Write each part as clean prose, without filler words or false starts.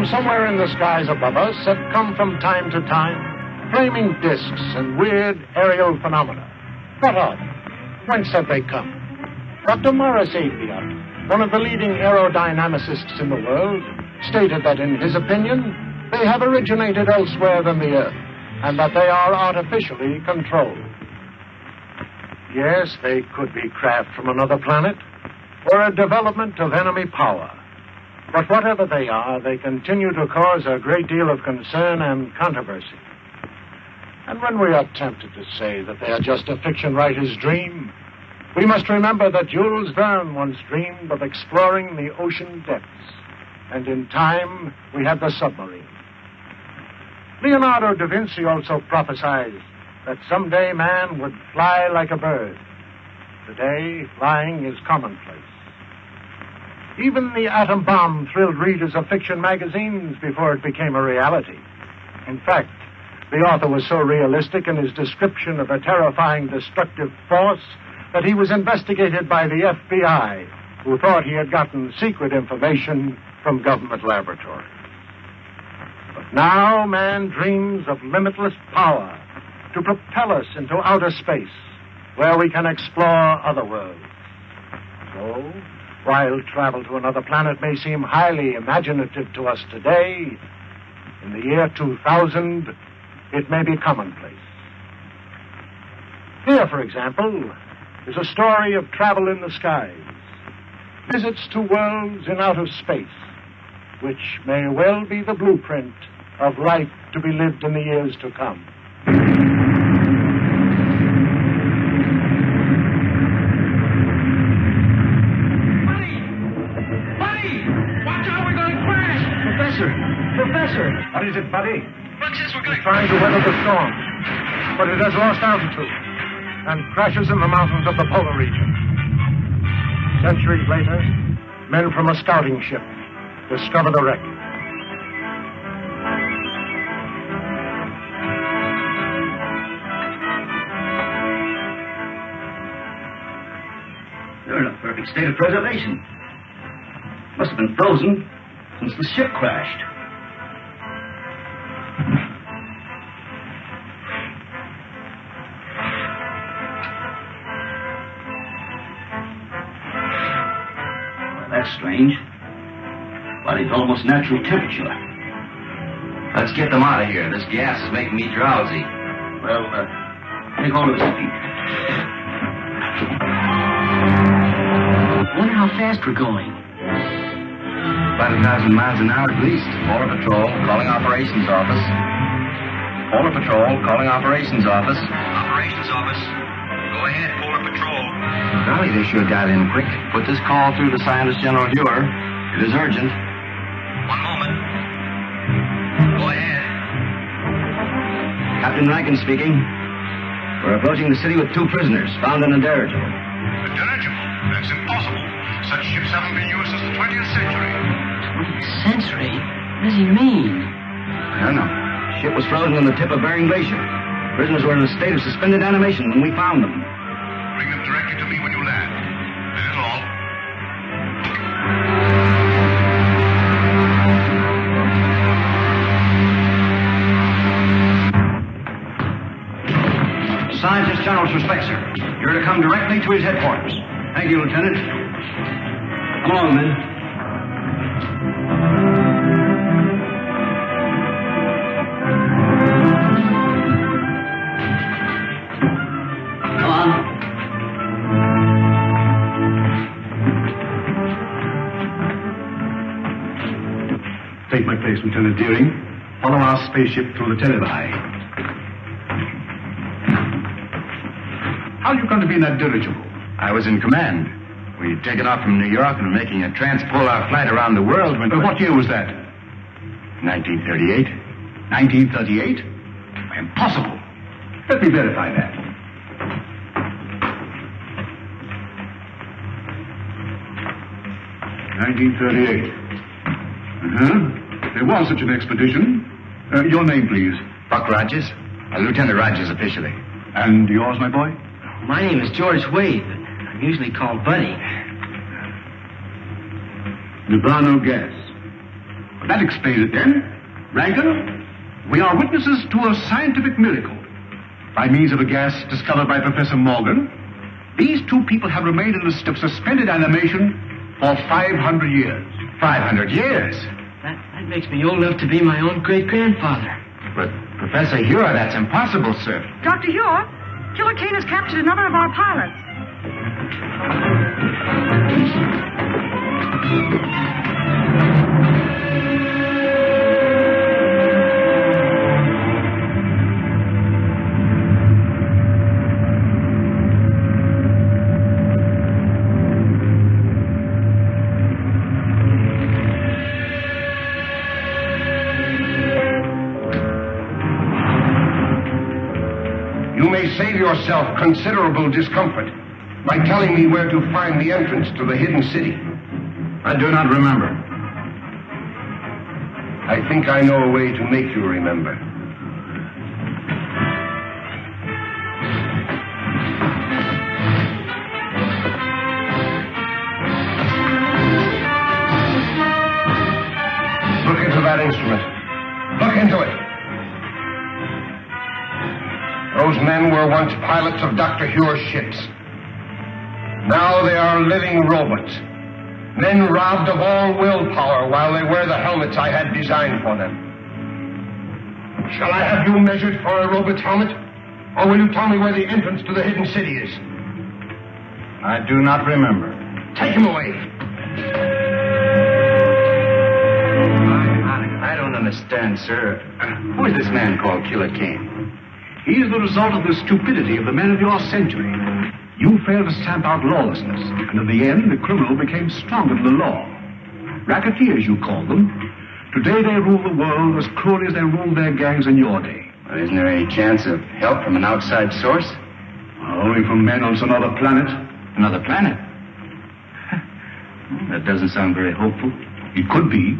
From somewhere in the skies above us had come from time to time flaming discs and weird aerial phenomena. What are they? Whence have they come? Dr. Morris Apiot, one of the leading aerodynamicists in the world, stated that in his opinion, they have originated elsewhere than the Earth, and that they are artificially controlled. Yes, they could be craft from another planet, or a development of enemy power. But whatever they are, they continue to cause a great deal of concern and controversy. And when we are tempted to say that they are just a fiction writer's dream, we must remember that Jules Verne once dreamed of exploring the ocean depths, and in time we had the submarine. Leonardo da Vinci also prophesied that someday man would fly like a bird. Today, flying is commonplace. Even the atom bomb thrilled readers of fiction magazines before it became a reality. In fact, the author was so realistic in his description of a terrifying destructive force that he was investigated by the FBI, who thought he had gotten secret information from government laboratories. But now man dreams of limitless power to propel us into outer space, where we can explore other worlds. So, while travel to another planet may seem highly imaginative to us today, in the year 2000, it may be commonplace. Here, for example, is a story of travel in the skies, visits to worlds in outer space, which may well be the blueprint of life to be lived in the years to come. Professor! What is it, Buddy? Buck says we're going... Trying to weather the storm, but it has lost altitude and crashes in the mountains of the polar region. Centuries later, men from a scouting ship discover the wreck. They're in a perfect state of preservation. Must have been frozen since the ship crashed. That's strange. Body's almost natural temperature. Let's get them out of here. This gas is making me drowsy. Well, take hold of his feet. Wonder how fast we're going. About 1,000 miles an hour at least. Polar Patrol, calling Operations Office. Polar Patrol, calling Operations Office. Operations Office. Go ahead, Polar Patrol. Golly, they sure got in quick. Put this call through to Scientist General Dewar. It is urgent. One moment. Go ahead. Captain Rankin speaking. We're approaching the city with 2 prisoners found in a dirigible. A dirigible? That's impossible. Such ships haven't been used since the 20th century. 20th century? What does he mean? I don't know. The ship was frozen on the tip of Bering Glacier. Prisoners were in a state of suspended animation when we found them. Bring them directly to me when you land. That is all. Scientist General's respect, sir. You're to come directly to his headquarters. Thank you, Lieutenant. Come along, men. Come on. Take my place, Lieutenant Deering. Follow our spaceship through the televi. How are you going to be in that dirigible? I was in command. We'd taken off from New York and were making a transpolar flight around the world when... What year was that? 1938. 1938? Impossible. Let me verify that. (1938). There was such an expedition. Your name, please. Buck Rogers. Lieutenant Rogers officially. And yours, my boy? My name is George Wade, but I'm usually called Buddy. Nirvana gas. Well, that explains it then. Rankin, we are witnesses to a scientific miracle. By means of a gas discovered by Professor Morgan, these two people have remained in a state of suspended animation for 500 years. 500 years? That makes me old enough to be my own great-grandfather. But, Professor Hure, that's impossible, sir. Dr. Hure, Killer Kane has captured another of our pilots. You may save yourself considerable discomfort by telling me where to find the entrance to the hidden city. I do not remember. I think I know a way to make you remember. Look into that instrument. Look into it. Those men were once pilots of Dr. Hure's ships. Now they are living robots. Men robbed of all willpower while they wear the helmets I had designed for them. Shall I have you measured for a robot's helmet? Or will you tell me where the entrance to the hidden city is? I do not remember. Take him away. I don't understand, sir. Who is this man called Killer Kane? He is the result of the stupidity of the men of your century. You failed to stamp out lawlessness, and in the end, the criminal became stronger than the law. Racketeers, you call them. Today, they rule the world as cruelly as they ruled their gangs in your day. Well, isn't there any chance of help from an outside source? Only from men on some other planet. Another planet? That doesn't sound very hopeful. It could be,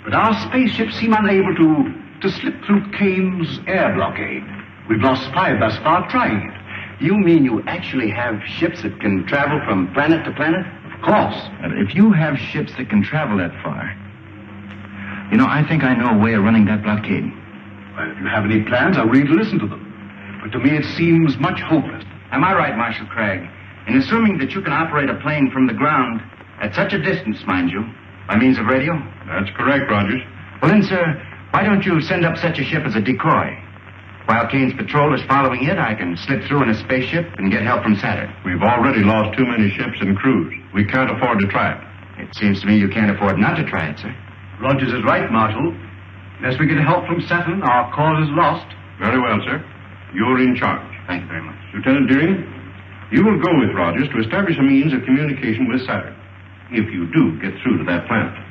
but our spaceships seem unable to slip through Kane's air blockade. We've lost 5 thus far trying it. You mean you actually have ships that can travel from planet to planet? Of course. If you have ships that can travel that far, I think I know a way of running that blockade. Well, if you have any plans, I'm ready to listen to them. But to me, it seems much hopeless. Am I right, Marshal Craig, in assuming that you can operate a plane from the ground at such a distance, mind you, by means of radio? That's correct, Rogers. Well then, sir, why don't you send up such a ship as a decoy? While Kane's patrol is following it, I can slip through in a spaceship and get help from Saturn. We've already lost too many ships and crews. We can't afford to try it. It seems to me you can't afford not to try it, sir. Rogers is right, Marshal. Unless we get help from Saturn, our cause is lost. Very well, sir. You're in charge. Thank you very much. Lieutenant Deering, you will go with Rogers to establish a means of communication with Saturn, if you do get through to that planet.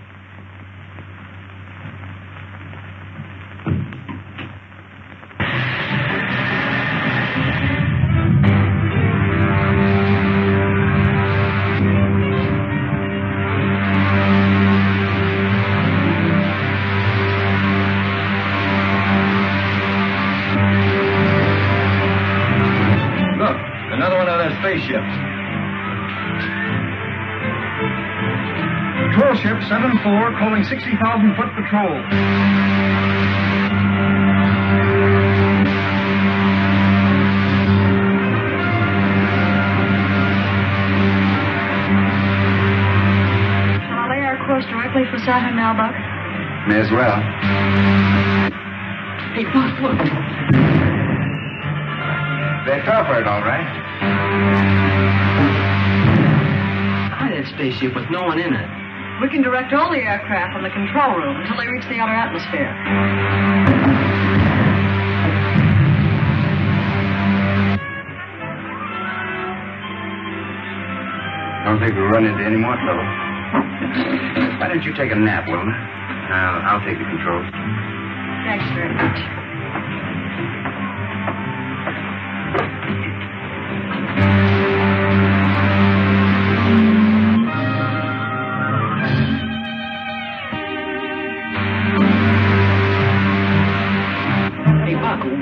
Spaceships. Patrol ship 7-4 calling 60,000-foot patrol. Shall I lay our course directly for Saturn now, Buck? May as well. Hey, Buck, look. They fell for it, all right. Try that spaceship with no one in it. We can direct all the aircraft from the control room until they reach the outer atmosphere. Don't think we'll run into any more trouble. Why don't you take a nap, Wilma? I'll take the controls. Thanks very much.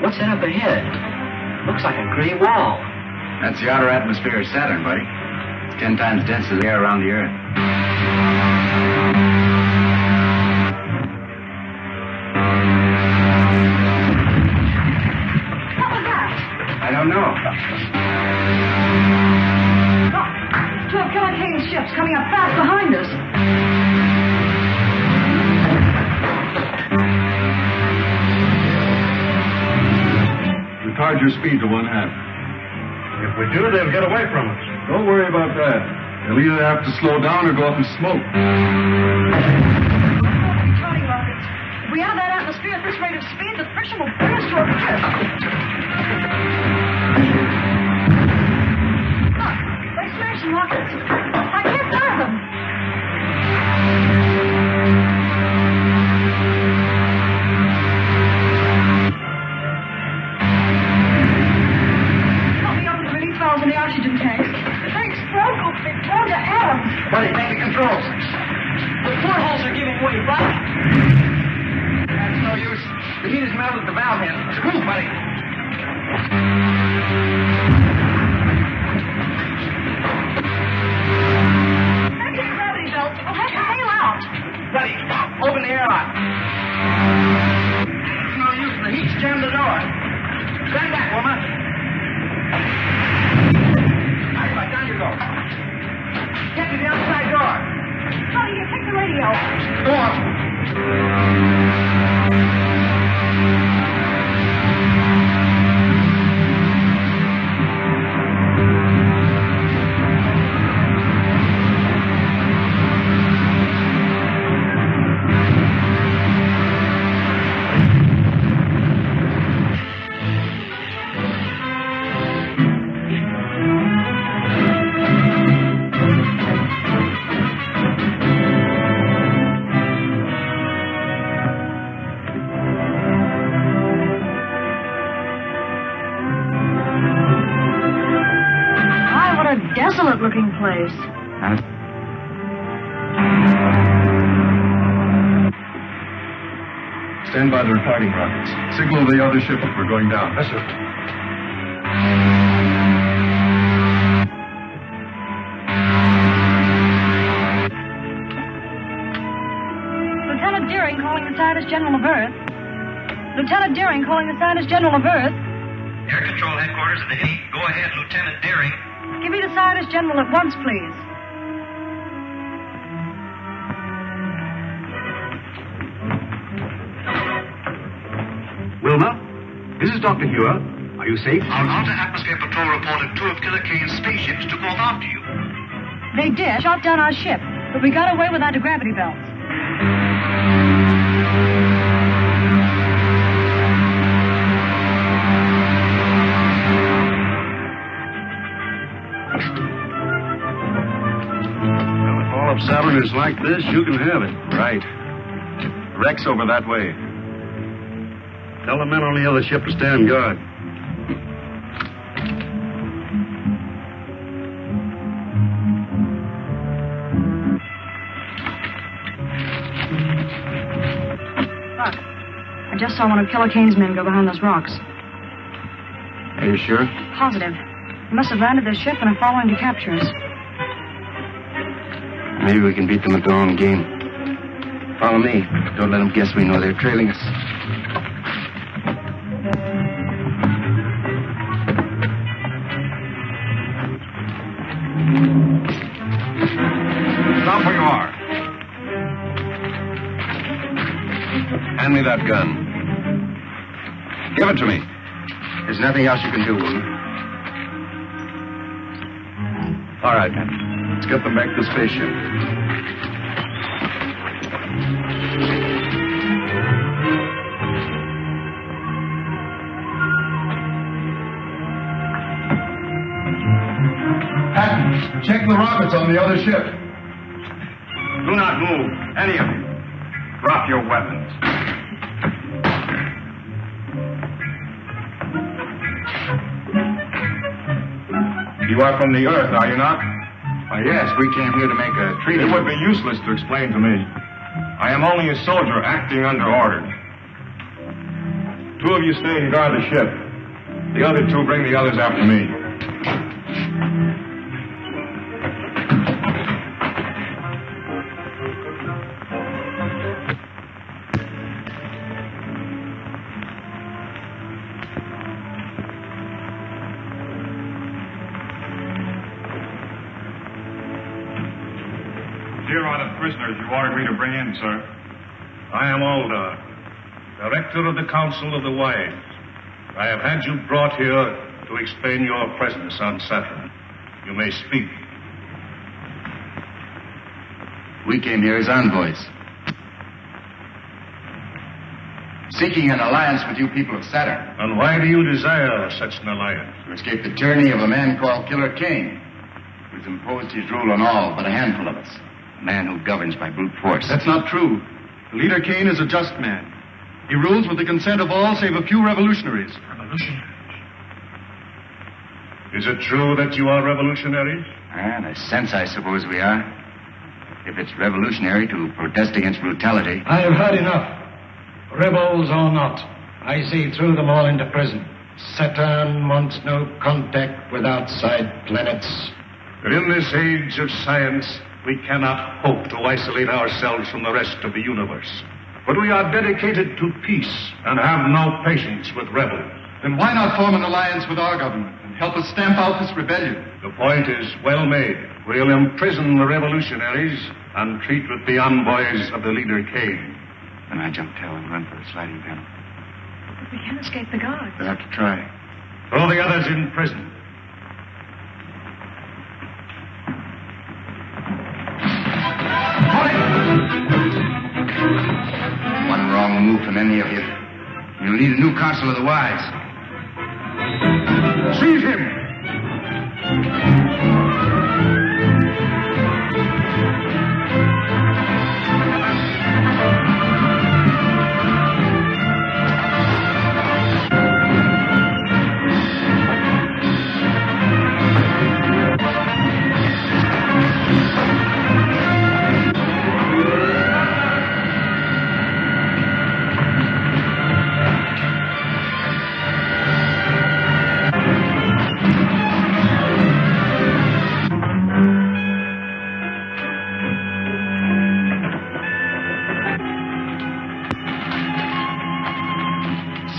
What's that up ahead? Looks like a gray wall. That's the outer atmosphere of Saturn, buddy. It's 10 times denser than the air around the Earth. don't know. Look, two of Killer Kane's ships coming up fast behind us. Retard your speed to 1/2. If we do, they'll get away from us. Don't worry about that. They'll either have to slow down or go up in smoke. Returning rockets. If we enter that atmosphere at this rate of speed, the friction will bring us to a cliff. Look, they smashed some rockets. I can't fire them. Help me open the release valves in the oxygen tanks. If they explode, we'll be blown to atoms. Buddy, take the controls. The portholes are giving way, right? That's no use. The heat has melted the valve in. Move, buddy. Maybe the gravity belts will have to bail out. Buddy, open the airlock. It's no use. The heat's jammed the door. Stand back, woman. Right, down you go. Get to the outside door. Honey, you take the radio. Go on. Desolate-looking place. Stand by the retarding rockets. Signal the other ship if we're going down. Yes, sir. Lieutenant Deering calling the Scientist General of Earth. Lieutenant Deering calling the Scientist General of Earth. Air Control Headquarters at the Navy. Go ahead, Lieutenant Deering. Give me the Scientist General at once, please. Wilma, this is Dr. Hewer. Are you safe? Our Outer Atmosphere Patrol reported two of Killer Kane's spaceships took off after you. They did. Shot down our ship, but we got away without the gravity belts. Well, if all of Saturn is like this, you can have it. Right. Wreck's over that way. Tell the men on the other ship to stand guard. Look, I just saw one of Killer Kane's men go behind those rocks. Are you sure? Positive. They must have landed their ship and are following to capture us. Maybe we can beat them at their own game. Follow me. Don't let them guess we know they're trailing us. Stop where you are. Hand me that gun. Give it to me. There's nothing else you can do, Wilma. All right. Let's get them back to the spaceship. Patton, check the rockets on the other ship. Do not move, any of you. Drop your weapons. You are from the Earth, are you not? Yes, we came here to make a treaty. It would be useless to explain to me. I am only a soldier acting under orders. Two of you stay and guard the ship. The other two bring the others after me. are the prisoners you ordered me to bring in, sir? I am Aldar, Director of the Council of the Wise. I have had you brought here to explain your presence on Saturn. You may speak. We came here as envoys, seeking an alliance with you people of Saturn. And why do you desire such an alliance? To escape the tyranny of a man called Killer Kane, who's imposed his rule on all but a handful of us. A man who governs by brute force. That's not true. The leader Kane is a just man. He rules with the consent of all save a few revolutionaries. Revolutionaries? Is it true that you are revolutionaries? In a sense, I suppose we are. If it's revolutionary to protest against brutality. I have heard enough. Rebels or not, I see through them all into prison. Saturn wants no contact with outside planets. But in this age of science, we cannot hope to isolate ourselves from the rest of the universe. But we are dedicated to peace and have no patience with rebels. Then why not form an alliance with our government and help us stamp out this rebellion? The point is well made. We'll imprison the revolutionaries and treat with the envoys of the leader Kane. Then I jump tail and run for the sliding panel. But we can't escape the guards. We'll have to try. Throw the others in prison. One wrong move from any of you, you'll need a new Council of the Wise. Seize him!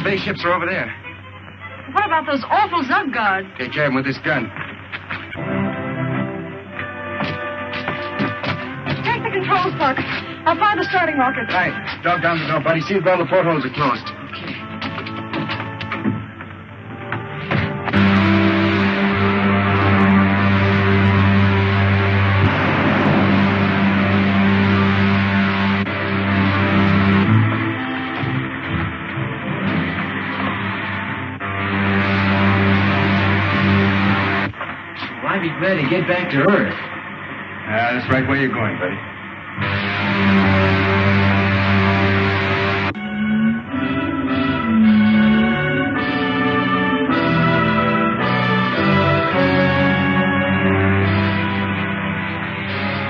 Spaceships are over there. What about those awful Zug guards? Take care of them with this gun. Take the controls, Buck. I'll fire the starting rocket. Right. Dog down the door, buddy. See if all the portholes are closed. Ready to get back to Earth. That's right where you're going, buddy.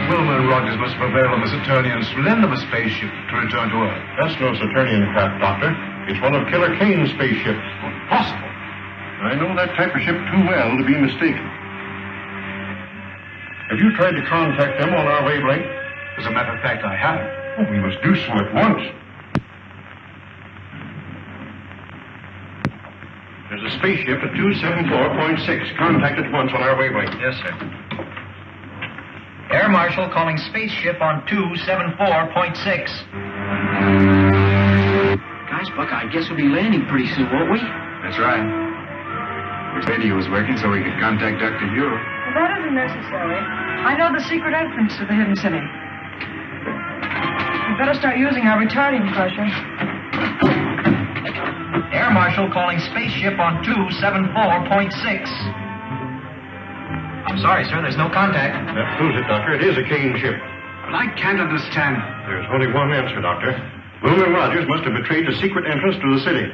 Wilma and Rogers must prevail on the Saturnians to lend them a spaceship to return to Earth. That's no Saturnian craft, Doctor. It's one of Killer Kane's spaceships. Impossible. I know that type of ship too well to be mistaken. Have you tried to contact them on our wavelength? As a matter of fact, I have. Oh, we must do so at once. There's a spaceship at 274.6. Contact at once on our wavelength. Yes, sir. Air Marshal calling spaceship on 274.6. Gosh, Buck, I guess we'll be landing pretty soon, won't we? That's right. Wish radio was working so we could contact Dr. Hugh. Well, that isn't necessary. I know the secret entrance to the hidden city. We'd better start using our retarding pressure. Air Marshal calling spaceship on 274.6. I'm sorry, sir, there's no contact. That proves it, Doctor. It is a Kane ship. But I can't understand. There's only one answer, Doctor. Boone and Rogers must have betrayed the secret entrance to the city.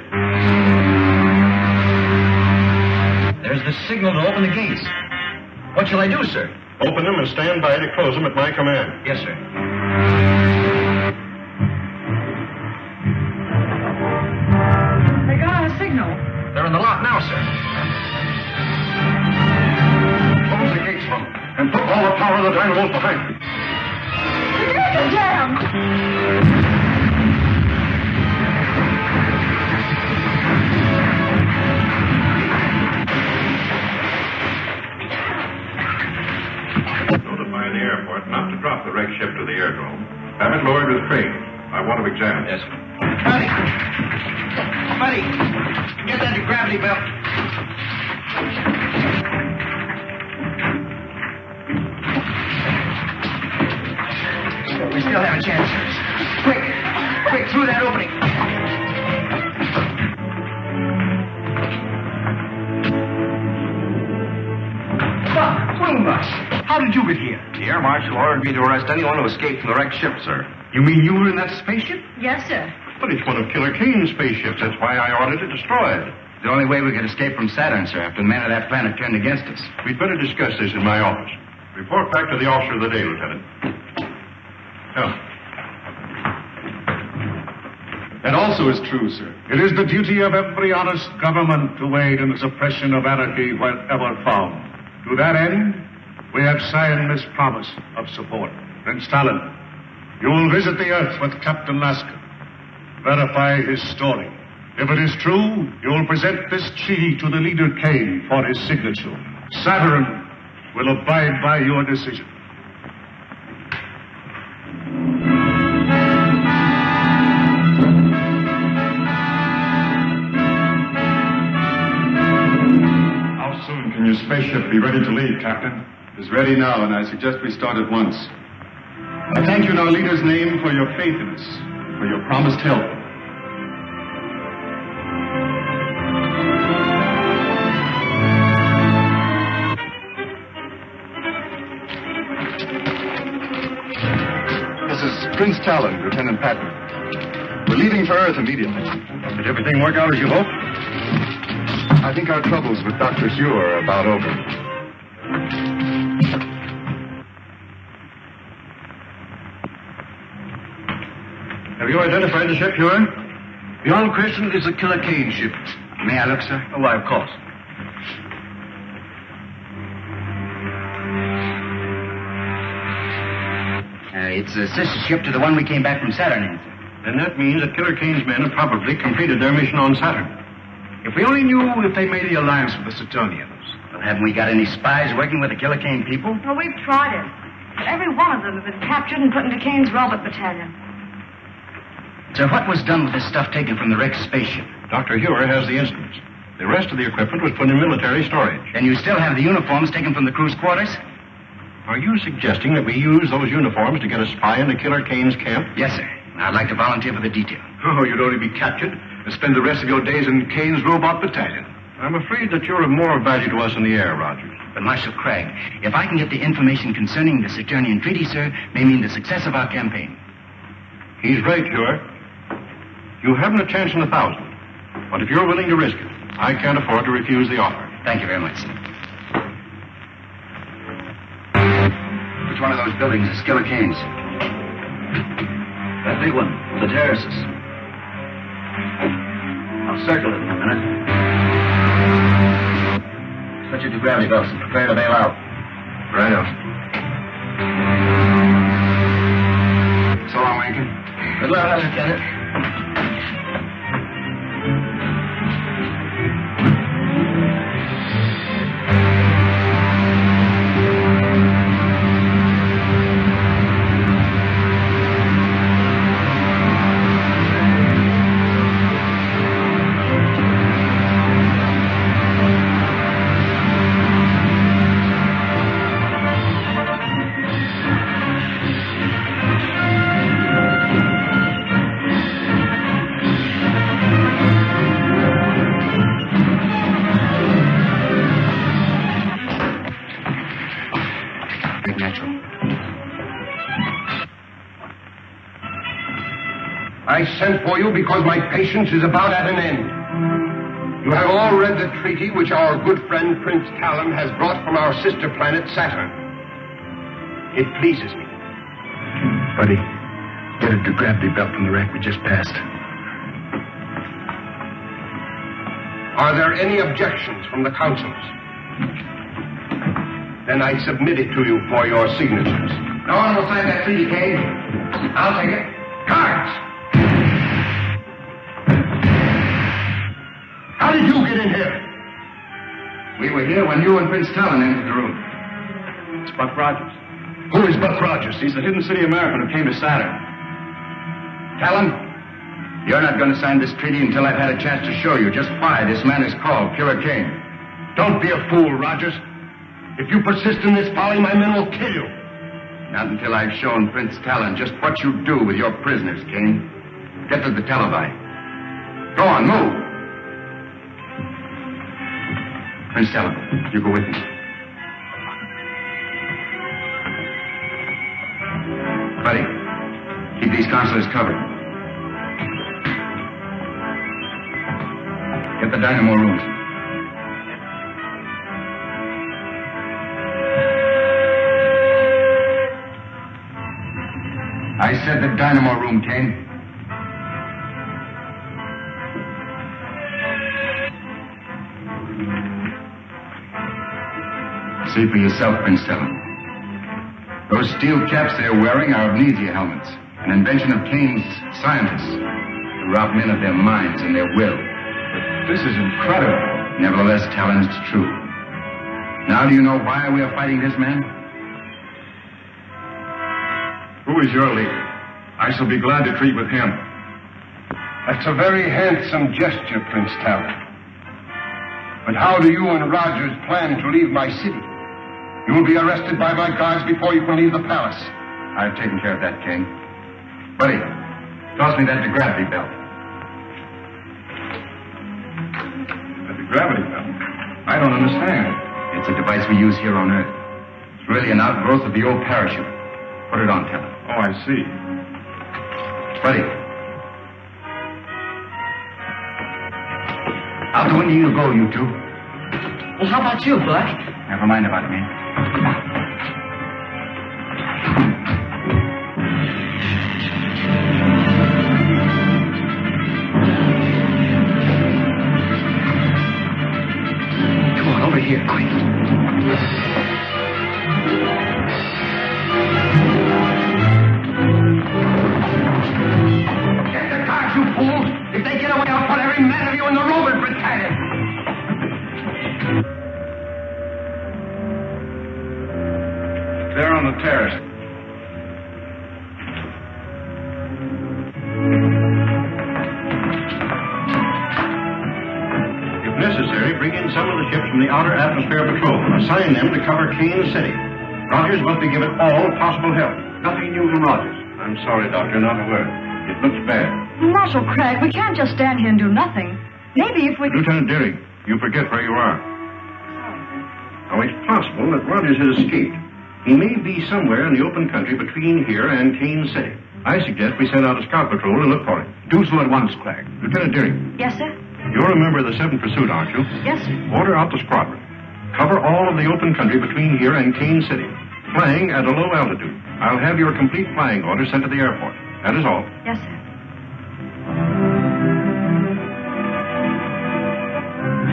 There's the signal to open the gates. What shall I do, sir? Open them and stand by to close them at my command. Yes, sir. They got our signal. They're in the lock now, sir. Close the gates from them and put all the power of the dynamos behind them. The gates are jammed. Notify the airport not to drop the wreck ship to the the airdrome. Have it lowered with crane. I want to examine it. Yes, sir. Buddy, get that gravity belt. We still have a chance. Quick, through that opening. How did you get here? The air marshal ordered me to arrest anyone who escaped from the wrecked ship, sir. You mean you were in that spaceship? Yes, sir. But it's one of Killer Kane's spaceships. That's why I ordered it destroyed. The only way we could escape from Saturn, sir, after the men of that planet turned against us. We'd better discuss this in my office. Report back to the officer of the day, Lieutenant. Come. That also is true, sir. It is the duty of every honest government to aid in the suppression of anarchy wherever found. To that end, we have signed this promise of support. Prince Talon, you will visit the Earth with Captain Lasker. Verify his story. If it is true, you will present this treaty to the leader Kane for his signature. Saturn will abide by your decision. How soon can your spaceship be ready to leave, Captain? It's ready now, and I suggest we start at once. I thank you in our leader's name for your faith in us, for your promised help. This is Prince Talon, Lieutenant Patton. We're leaving for Earth immediately. Did everything work out as you hoped? I think our troubles with Dr. Hugh are about over. Have you identified the ship, Huron? Beyond question, it's a Killer Kane ship. May I look, sir? Oh, why, of course. It's a sister ship to the one we came back from Saturn in, sir. Then that means that Killer Kane's men have probably completed their mission on Saturn. If we only knew if they made the alliance with the Saturnians. Well, haven't we got any spies working with the Killer Kane people? Well, we've tried it. But every one of them have been captured and put into Kane's robot battalion. So what was done with this stuff taken from the wrecked spaceship? Dr. Hewer has the instruments. The rest of the equipment was put in military storage. Then you still have the uniforms taken from the crew's quarters? Are you suggesting that we use those uniforms to get a spy into Killer Kane's camp? Yes, sir. I'd like to volunteer for the detail. Oh, you'd only be captured and spend the rest of your days in Kane's robot battalion. I'm afraid that you're of more value to us in the air, Rogers. But Marshal Craig, if I can get the information concerning the Saturnian treaty, sir, may mean the success of our campaign. He's right, Hewer. You haven't a chance in 1,000. But if you're willing to risk it, I can't afford to refuse the offer. Thank you very much, sir. Which one of those buildings is Killer Kane's? That big one, the terraces. I'll circle it in a minute. Switch it to gravity belts and prepare to bail out. Righto. So long, Rankin. Good luck, Lieutenant. I sent for you because my patience is about at an end. You have all read the treaty which our good friend Prince Talon has brought from our sister planet Saturn. It pleases me. Buddy, get a gravity belt from the wreck we just passed. Are there any objections from the councils? Then I submit it to you for your signatures. No one will sign that treaty, Kane. I'll take it. Guards! How did you get in here? We were here when you and Prince Talon entered the room. It's Buck Rogers. Who is Buck Rogers? He's the Hidden City American who came to Saturn. Talon, you're not going to sign this treaty until I've had a chance to show you just why this man is called Killer Kane. Don't be a fool, Rogers. If you persist in this folly, my men will kill you. Not until I've shown Prince Talon just what you do with your prisoners, Kane. Get to the televi. Go on, move. Prince Talon, you go with me. Buddy, keep these consulars covered. Get the dynamo rooms. I said the dynamo room, Kane. See for yourself, Prince Talon. Those steel caps they're wearing are amnesia helmets, an invention of Kane's scientists to rob men of their minds and their will. But this is incredible. Nevertheless, Talon, it's true. Now do you know why we are fighting this man? Who is your leader? I shall be glad to treat with him. That's a very handsome gesture, Prince Talon. But how do you and Rogers plan to leave my city? You will be arrested by my guards before you can leave the palace. I've taken care of that, King. Buddy, toss me that gravity belt. The gravity belt? I don't understand. It's a device we use here on Earth. It's really an outgrowth of the old parachute. Put it on, Talon. Oh, I see. Buddy. Out the window you go, you two. Well, how about you, Buck? Never mind about me. Come on, over here, quick. Get the cars, you fools! If they get away, I'll put every man of you in the Roman battalion! They're on the terrace. If necessary, bring in some of the ships from the Outer Atmosphere Patrol. Assign them to cover Kane City. Rogers must be given all possible help. Nothing new from Rogers. I'm sorry, Doctor, not a word. It looks bad. Marshal Craig, we can't just stand here and do nothing. Maybe if we... Lieutenant Deering, you forget where you are. Oh, it's possible that Rogers has escaped. He may be somewhere in the open country between here and Kane City. I suggest we send out a scout patrol to look for him. Do so at once, Craig. Lieutenant Deering. Yes, sir? You're a member of the 7th Pursuit, aren't you? Yes, sir. Order out the squadron. Cover all of the open country between here and Kane City. Flying at a low altitude. I'll have your complete flying orders sent to the airport. That is all. Yes, sir.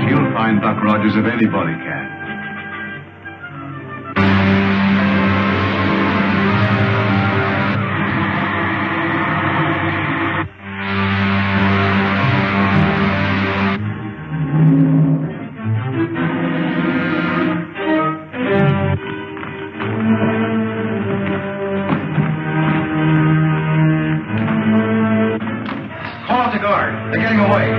She'll find Buck Rogers if anybody can. Call out the guard. They're getting away.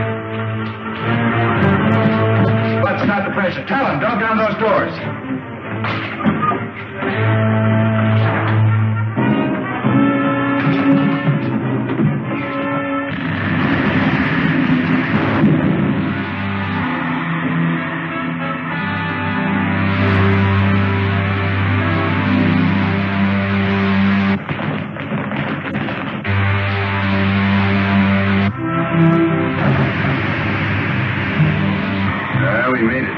Let's start the pressure. Talon, drop down those doors. We made it.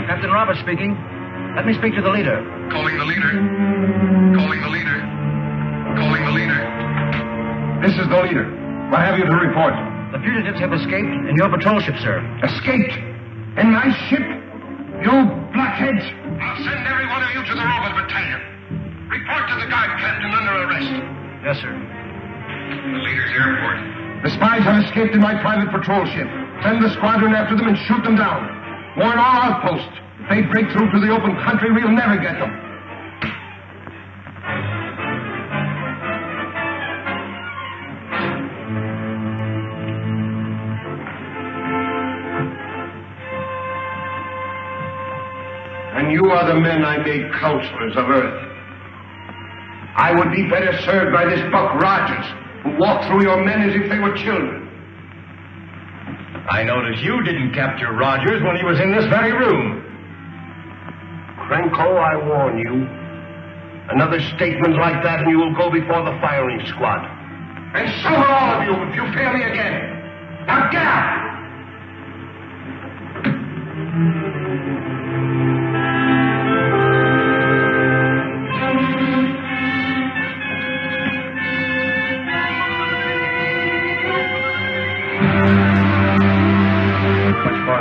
Captain Roberts speaking. Let me speak to the leader. Calling the leader. Calling the leader. Calling the leader. This is the leader. What have you to report? The fugitives have escaped in your patrol ship, sir. Escaped? In my ship? You blockheads! I'll send every one of you to the Roman battalion. Report to the guard captain under arrest. Yes, sir. The leader's airport. The spies have escaped in my private patrol ship. Send the squadron after them and shoot them down. Warn all outposts. If they break through to the open country, we'll never get them. And you are the men I made counselors of Earth. I would be better served by this Buck Rogers, who walked through your men as if they were children. I notice you didn't capture Rogers when he was in this very room. Krenko, I warn you. Another statement like that and you will go before the firing squad. And so will all of you if you fail me again. Now get out!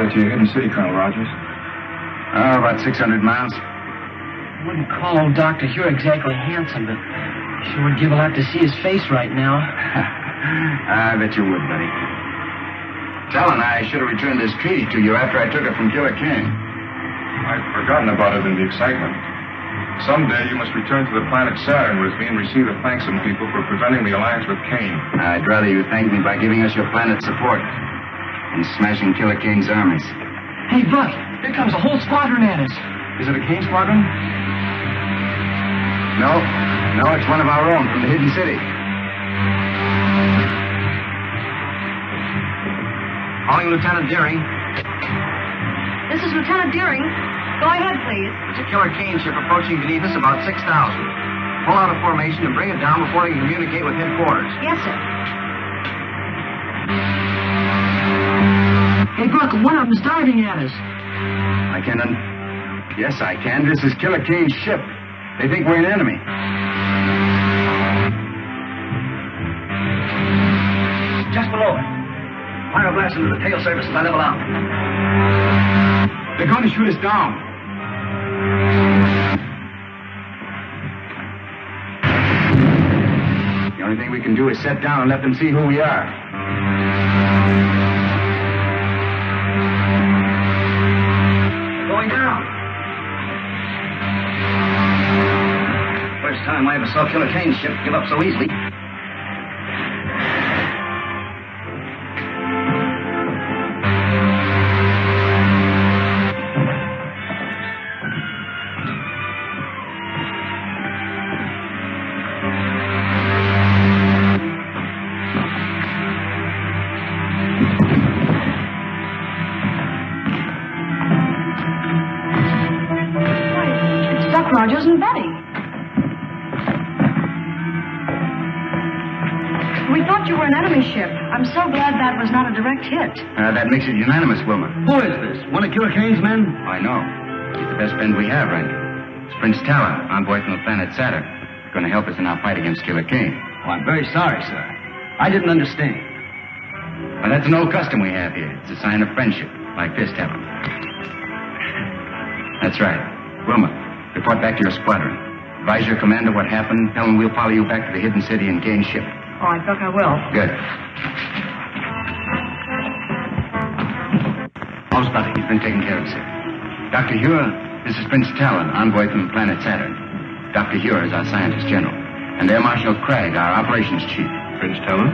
To your hidden city, Colonel Rogers? Oh, about 600 miles. I wouldn't call old Dr. Hure exactly handsome, but sure would give a lot to see his face right now. I bet you would, buddy. Talon, I should have returned this treaty to you after I took it from Killer Kane. I'd forgotten about it in the excitement. Someday you must return to the planet Saturn with me and receive the thanks of people for preventing the alliance with Kane. I'd rather you thank me by giving us your planet's support and smashing Killer Kane's armies. Hey, Buck, here comes a whole squadron at us. Is it a Kane squadron? No, it's one of our own from the hidden city. Calling Lieutenant Deering. This is Lieutenant Deering. Go ahead, please. There's a Killer Kane ship approaching beneath us about 6,000. Pull out a formation and bring it down before they can communicate with headquarters. Yes, sir. Hey, Buck, one of them's diving at us. I can. Yes, I can. This is Killer Kane's ship. They think we're an enemy. Just below it. Fire a blast into the tail surface as I level out. They're going to shoot us down. The only thing we can do is set down and let them see who we are. Going down. First time I ever saw Killer Kane's ship give up so easily. Rogers and Betty. We thought you were an enemy ship. I'm so glad that was not a direct hit. That makes it unanimous, Wilma. Who is this? One of Killer Kane's men? I know. He's the best friend we have, Randy. It's Prince Talon, envoy from the planet Saturn. Going to help us in our fight against Killer Kane. Oh, I'm very sorry, sir. I didn't understand. Well, that's an old custom we have here. It's a sign of friendship, like this, Talon. That's right. Wilma, report back to your squadron. Advise your commander what happened. Tell him we'll follow you back to the hidden city and Kane's ship. Oh, I think I will. Good. All's buddy. He's been taken care of, sir. Dr. Hure, this is Prince Talon, envoy from the planet Saturn. Dr. Hure is our scientist general. And Air Marshal Craig, our operations chief. Prince Talon?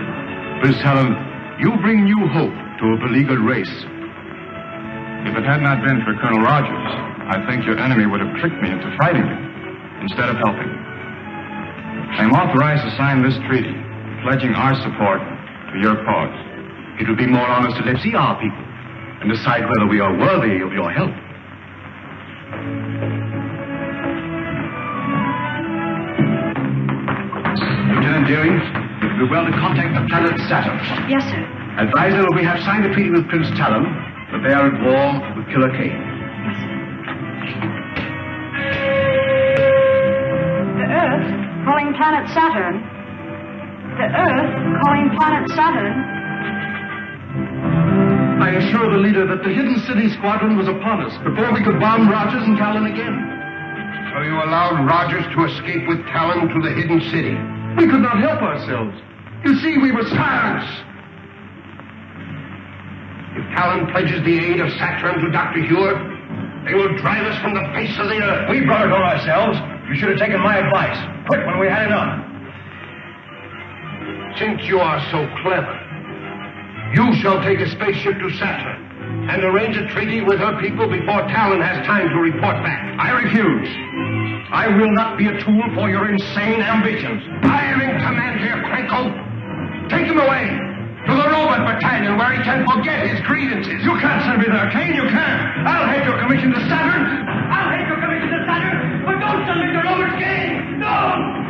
Prince Talon, you bring new hope to a beleaguered race. If it had not been for Colonel Rogers, I think your enemy would have tricked me into fighting him instead of helping. I am authorized to sign this treaty, pledging our support to your cause. It would be more honest to let see our people and decide whether we are worthy of your help. Lieutenant Deering, it would be well to contact the planet Saturn. Yes, sir. Advise them that we have signed a treaty with Prince Talon, but they are at war with Killer Kane. Yes, sir. The Earth calling planet Saturn. The Earth calling planet Saturn. I assure the leader that the hidden city squadron was upon us before we could bomb Rogers and Talon again. So you allowed Rogers to escape with Talon to the hidden city? We could not help ourselves. You see, we were silence. If Talon pledges the aid of Saturn to Dr. Hure, They will drive us from the face of the earth. We brought it on ourselves. You should have taken my advice. Quit when we had enough. Since you are so clever, you shall take a spaceship to Saturn and arrange a treaty with her people before Talon has time to report back. I refuse. I will not be a tool for your insane ambitions. I am in command here, Krenko. Take him away to the robot battalion where he can forget his grievances. You can't send me there, Kane. You can't. I'll head your commission to Saturn. I'll head your commission to Saturn. But don't send me to Robert Kane. No!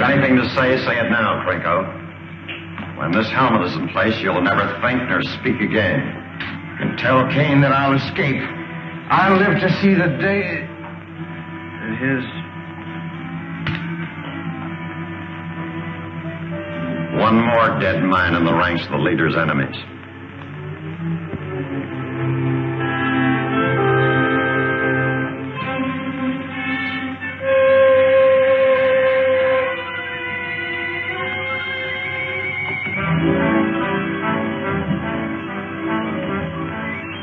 Anything to say it now, Krenko. When this helmet is in place, you'll never think nor speak again. And tell Kane that I'll escape. I'll live to see the day that his... One more dead man in the ranks of the leader's enemies.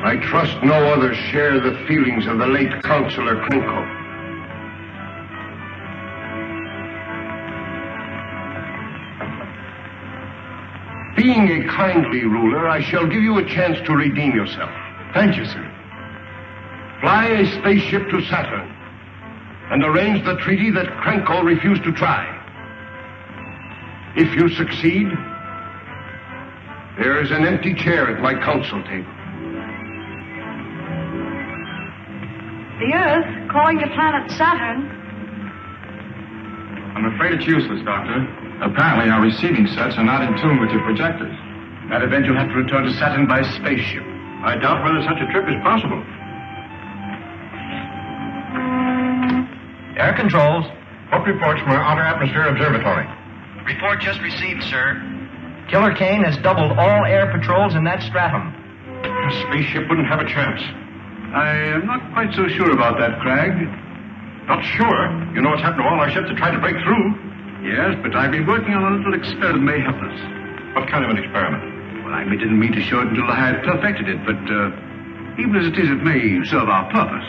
I trust no others share the feelings of the late Counselor Krenko. Being a kindly ruler, I shall give you a chance to redeem yourself. Thank you, sir. Fly a spaceship to Saturn and arrange the treaty that Krenko refused to try. If you succeed, there is an empty chair at my council table. The Earth, calling the planet Saturn. I'm afraid it's useless, Doctor. Apparently our receiving sets are not in tune with your projectors. In that event, you'll have to return to Saturn by spaceship. I doubt whether such a trip is possible. Air controls. What reports from our Outer Atmosphere Observatory? Report just received, sir. Killer Kane has doubled all air patrols in that stratum. A spaceship wouldn't have a chance. I am not quite so sure about that, Cragg. Not sure? You know what's happened to all our ships that tried to break through. Yes, but I've been working on a little experiment that may help us. What kind of an experiment? Well, I didn't mean to show it until I had perfected it, but even as it is, it may serve our purpose.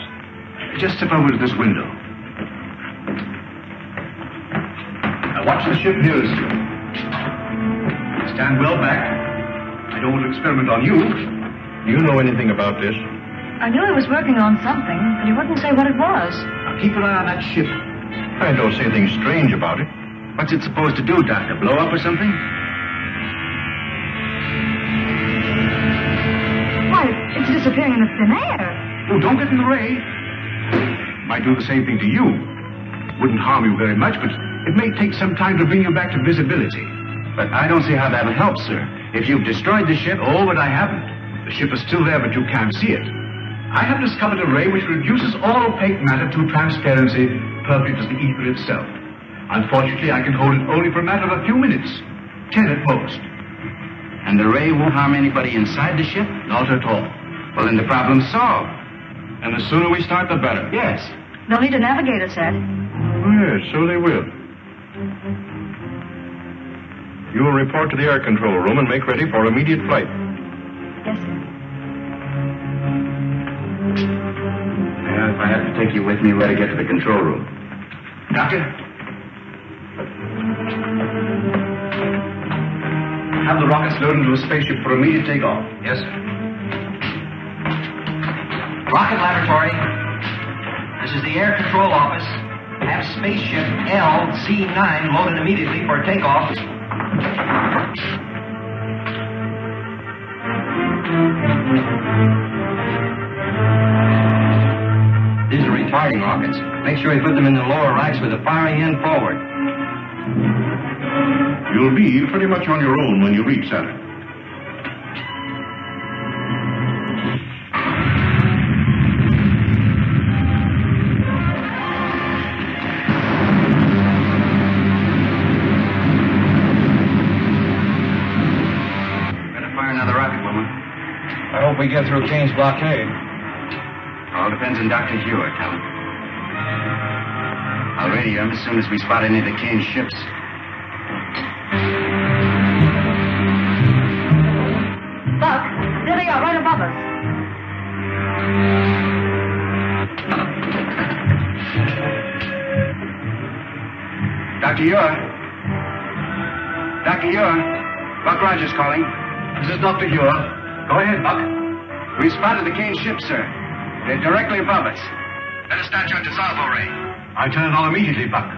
Just step over to this window. Now watch the ship nearest you. Stand well back. I don't want to experiment on you. Do you know anything about this? I knew he was working on something, but he wouldn't say what it was. Now keep an eye on that ship. I don't see anything strange about it. What's it supposed to do, Doctor? Blow up or something? Why, it's disappearing in the thin air. Oh, don't get in the way. Might do the same thing to you. Wouldn't harm you very much, but it may take some time to bring you back to visibility. But I don't see how that'll help, sir. If you've destroyed the ship, but I haven't. The ship is still there, but you can't see it. I have discovered a ray which reduces all opaque matter to transparency, perfect as the ether itself. Unfortunately, I can hold it only for a matter of a few minutes. 10 at most. And the ray won't harm anybody inside the ship? Not at all. Well, then the problem's solved. And the sooner we start, the better. Yes. They'll need a navigator set. Oh, yes, so they will. You will report to the air control room and make ready for immediate flight. Yes, sir. Well, if I have to take you with me, we'll get to the control room. Doctor? Have the rockets loaded into a spaceship for immediate takeoff. Yes, sir. Rocket laboratory. This is the air control office. Have spaceship LZ9 loaded immediately for takeoff. These are retarding rockets. Make sure you put them in the lower racks with the firing end forward. You'll be pretty much on your own when you reach Saturn. Better fire another rocket, woman. I hope we get through Kane's blockade? All depends on Dr. Hewitt, Helen. I'll radio him as soon as we spot any of the Kane's ships. Buck, there they are, right above us. Dr. Ure? Dr. Ure? Buck Rogers calling. This is Dr. Ure. Go ahead, Buck. We spotted the Kane ships, sir. They're directly above us. Let us start your dissolvo ray. I turn it on immediately, Buck.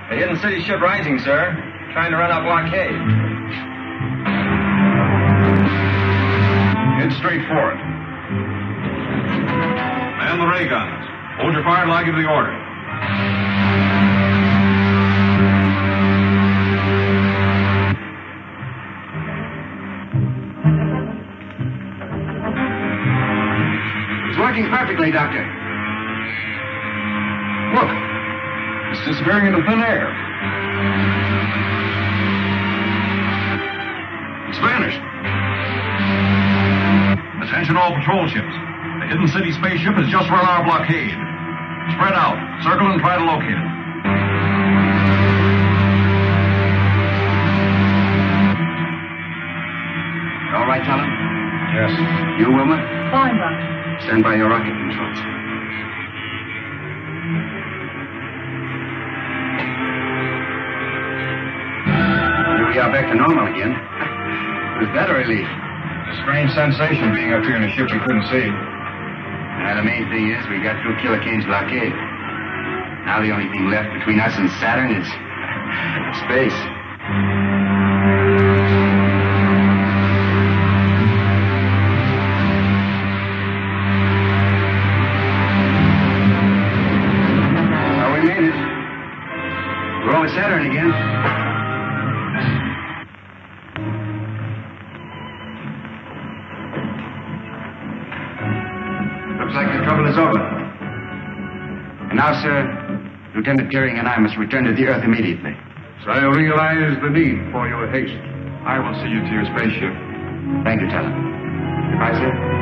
The Hidden City ship rising, sir. Trying to run our blockade. Head straight for it. Man the ray guns. Hold your fire till I give the order. It's working perfectly, Doctor. Look. It's disappearing into thin air. It's vanished. Attention all patrol ships. The Hidden City spaceship has just run our blockade. Spread out. Circle and try to locate it. All right, Helen? Yes. You, Wilma? Fine, Buck. Stand by your rocket controls. Here we are back to normal again. Was that a relief? It's a strange sensation being up here in a ship we couldn't see. The main thing is we got through Killer Kane's blockade. Now the only thing left between us and Saturn is space. Well, we made it. We're over Saturn again. Looks like the trouble is over. And now, sir, Lieutenant Deering and I must return to the Earth immediately. So I realize the need for your haste. I will see you to your spaceship. Thank you, Teller. Goodbye, sir.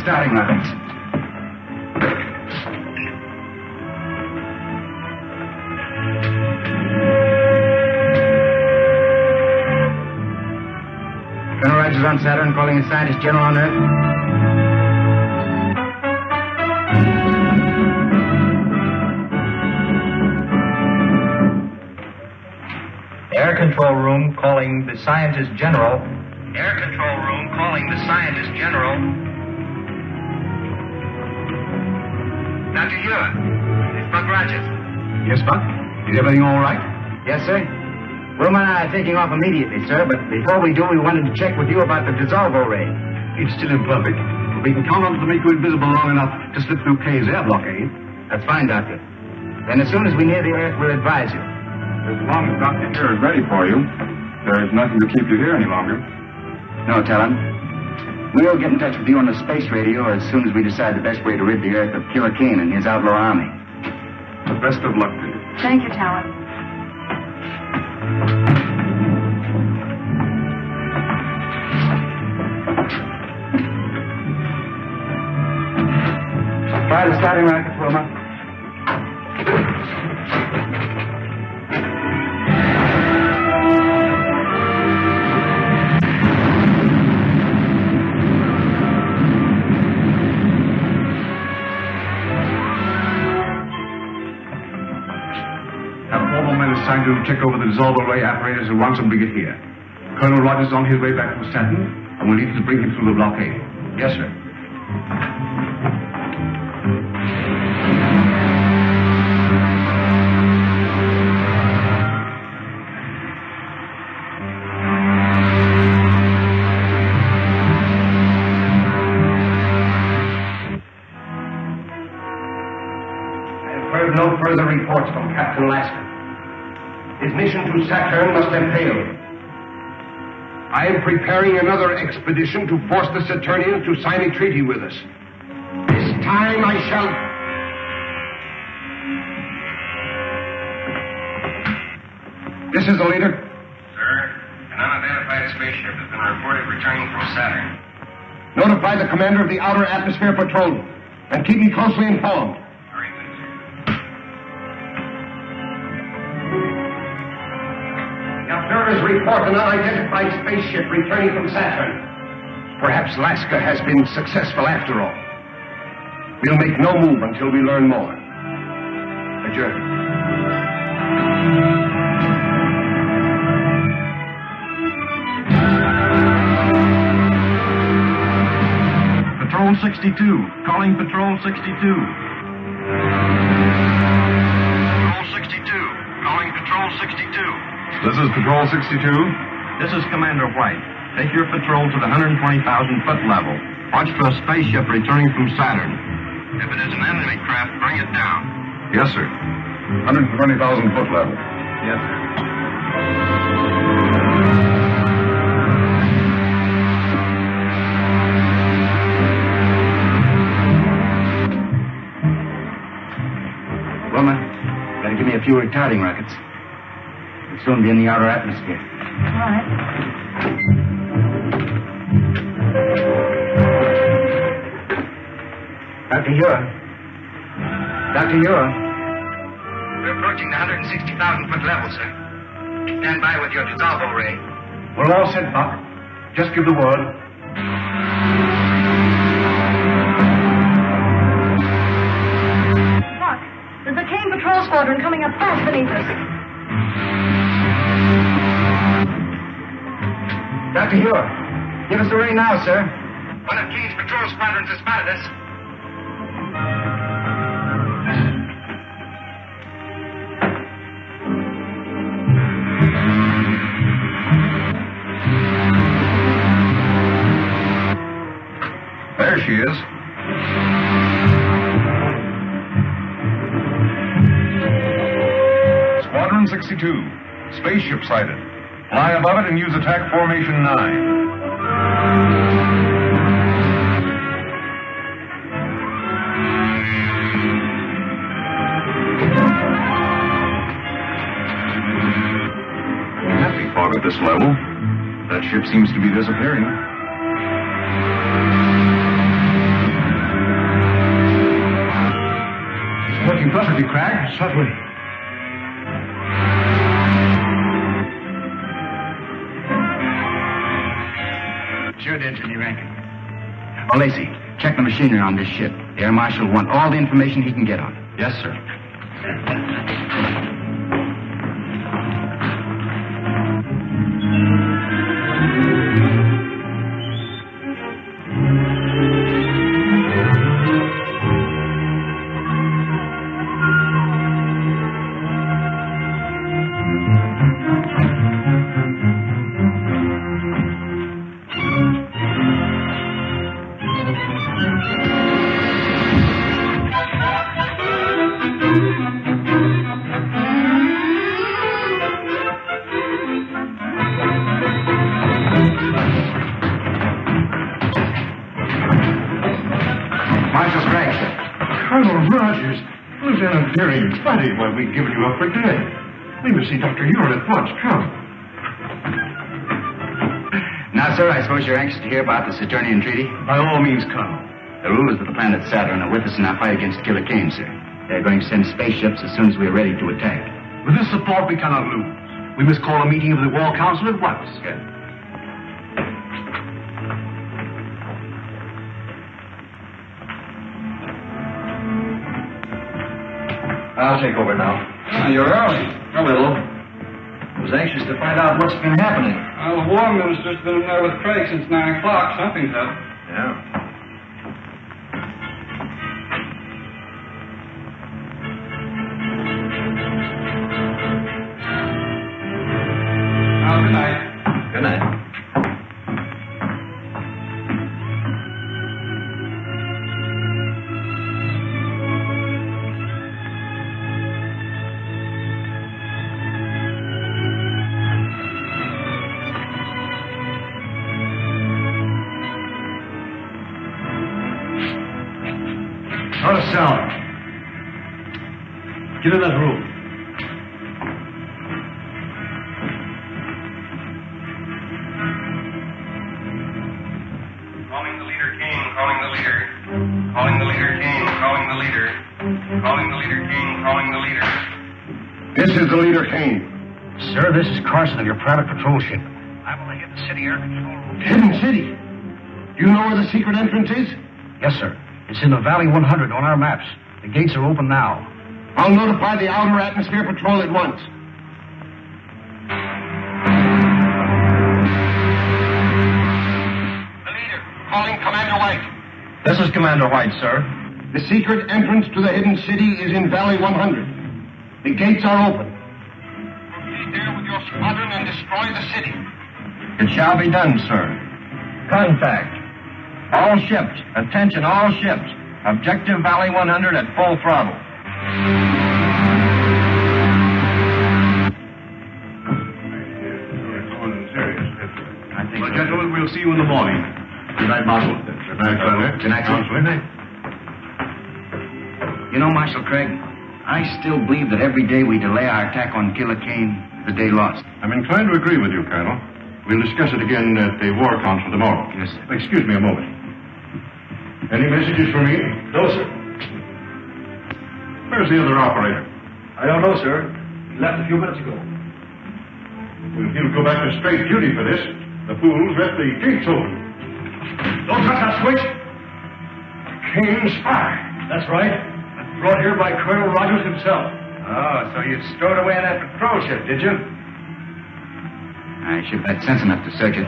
Starting lines. Colonel Rogers on Saturn, calling the scientist general on Earth. Air control room calling the scientist general. Air control room calling the scientist general. Dr. Ure, it's Buck Rogers. Yes, Buck? Is everything all right? Yes, sir. Wilma and I are taking off immediately, sir, but before we do, we wanted to check with you about the dissolvo ray. It's still imperfect. We can count on it to make you invisible long enough to slip through Kane's air blockade. That's fine, Doctor. Then as soon as we near the Earth, we'll advise you. As long as Dr. Here is ready for you, there is nothing to keep you here any longer. No, Talon. We'll get in touch with you on the space radio as soon as we decide the best way to rid the Earth of Killer Kane and his outlaw army. The best of luck to you. Thank you, Talon. Try the starting rocket, Wilma. Assigned to check over the dissolver ray apparatus and once we get here. Colonel Rogers is on his way back from Stanton, and we'll need to bring him through the blockade. Yes, sir. Captain Lasker. His mission to Saturn must have failed. I am preparing another expedition to force the Saturnians to sign a treaty with us. This time I shall... This is the leader. Sir, an unidentified spaceship has been reported returning from Saturn. Notify the commander of the Outer Atmosphere Patrol and keep me closely informed. The observers report an unidentified spaceship returning from Saturn. Perhaps Lasker has been successful after all. We'll make no move until we learn more. Adjourn. Patrol 62. Calling Patrol 62. Patrol 62. Calling Patrol 62. This is Patrol 62. This is Commander White. Take your patrol to the 120,000-foot level. Watch for a spaceship returning from Saturn. If it is an enemy craft, bring it down. Yes, sir. 120,000-foot level. Yes, sir. Wilma, gotta give me a few retarding rockets. We'll soon be in the outer atmosphere. All right. Dr. Ura. Dr. Ura. We're approaching the 160,000-foot level, sir. Stand by with your dissolvo ray. We're all set, Buck. Just give the word. Buck, there's a Kane patrol squadron coming up fast beneath us. Dr. Ura, give us the ray now, sir. One of Kane's patrol squadrons has spotted us. There she is. Squadron 62. Spaceship sighted. Fly above it and use attack formation 9. Heavy fog at this level. That ship seems to be disappearing. Working perfectly, Crag. Certainly. Sure did, Jimmy Rankin. Oh, Lacey, check the machinery on this ship. The Air Marshal will want all the information he can get on it. Yes, sir. Dearing, buddy, why, we've given you up for dead. We must see Dr. Ura at once. Come. Now, sir, I suppose you're anxious to hear about the Saturnian treaty? By all means, come. The rulers of the planet Saturn are with us in our fight against Killer Kane, sir. They're going to send spaceships as soon as we're ready to attack. With this support, we cannot lose. We must call a meeting of the War Council at once. Good. I'll take over now. You're early. A little. I was anxious to find out what's been happening. Well, the War Minister's been in there with Craig since 9 o'clock. Something's up. Yeah. Good night. Good night. cell. Get in that room. Calling the leader, King. Calling the leader. Calling the leader, King. Calling the leader. Calling the leader, King. Calling the leader. This is the leader, Kane. Sir, this is Carson of your private patrol ship. I'm on the Hidden City Air Control Room. Hidden City? You know where the secret entrance is? Yes, sir. It's in the Valley 100 on our maps. The gates are open now. I'll notify the Outer Atmosphere Patrol at once. The leader, calling Commander White. This is Commander White, sir. The secret entrance to the Hidden City is in Valley 100. The gates are open. Proceed there with your squadron and destroy the city. It shall be done, sir. Contact. All ships. Attention, all ships. Objective Valley 100 at full throttle. Well, gentlemen, we'll see you in the morning. Good night, Marshal. Good night, Colonel. Good night, Counsel. Good night. You know, Marshal Craig, I still believe that every day we delay our attack on Killer Kane is a day lost. I'm inclined to agree with you, Colonel. We'll discuss it again at the War Council tomorrow. Yes, sir. Excuse me a moment. Any messages for me? No, sir. Where's the other operator? I don't know, sir. He left a few minutes ago. Well, he'll go back to straight duty for this. The fools left the gates open. Don't touch that switch. Kane's spy. That's right. Brought here by Colonel Rogers himself. Oh, so you stowed away in that patrol ship, did you? I should have had sense enough to search it.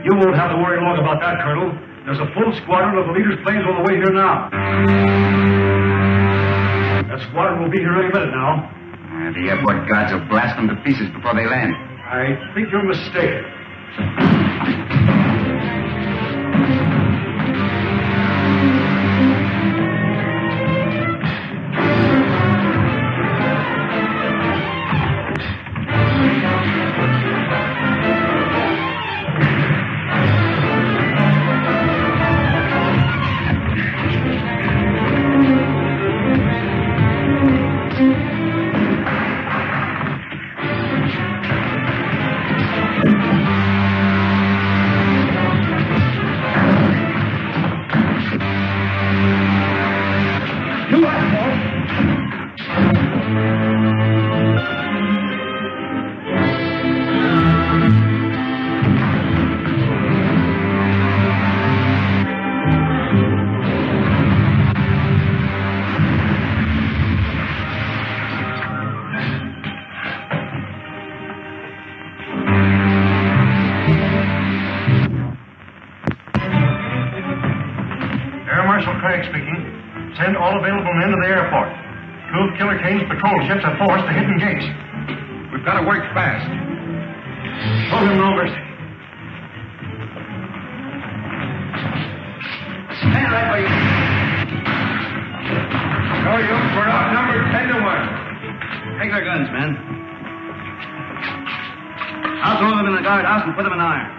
You won't have to worry long about that, Colonel. There's a full squadron of the leader's planes on the way here now. That squadron will be here any minute now. The airport guards will blast them to pieces before they land. I think you're mistaken. Send all available men to the airport. Two of Killer Kane's patrol ships have forced the hidden gates. We've got to work fast. Show him no mercy. Stand right where you are. No, you. We're outnumbered 10 to 1. Take their guns, men. I'll throw them in the guardhouse and put them in irons.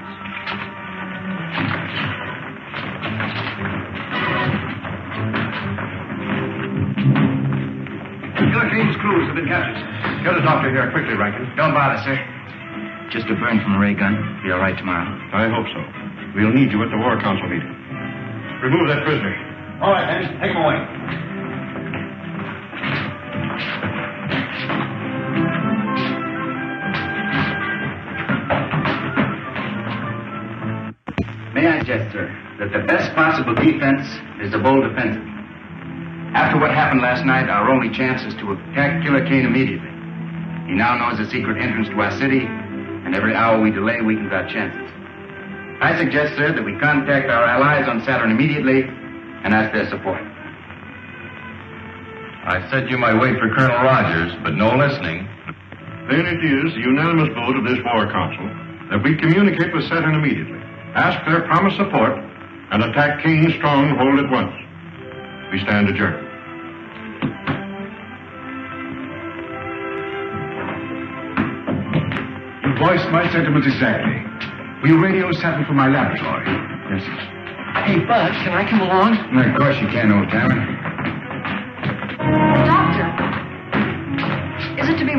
Killer Kane's crews have been captured. Get a doctor here quickly, Rankin. Don't bother, sir. Just a burn from a ray gun. Be all right tomorrow. I hope so. We'll need you at the War Council meeting. Remove that prisoner. All right, Henry. Take him away. May I suggest, sir, that the best possible defense is the bold offensive. After what happened last night, our only chance is to attack Killer Kane immediately. He now knows the secret entrance to our city, and every hour we delay weakens our chances. I suggest, sir, that we contact our allies on Saturn immediately and ask their support. I said you might wait for Colonel Rogers, but no listening. Then it is the unanimous vote of this War Council that we communicate with Saturn immediately, ask their promised support, and attack Kane's stronghold at once. We stand adjourned. You voiced my sentiments exactly. Will you radio Saturn from my laboratory? Yes. Hey, Bud, can I come along? Of course you can, old timer.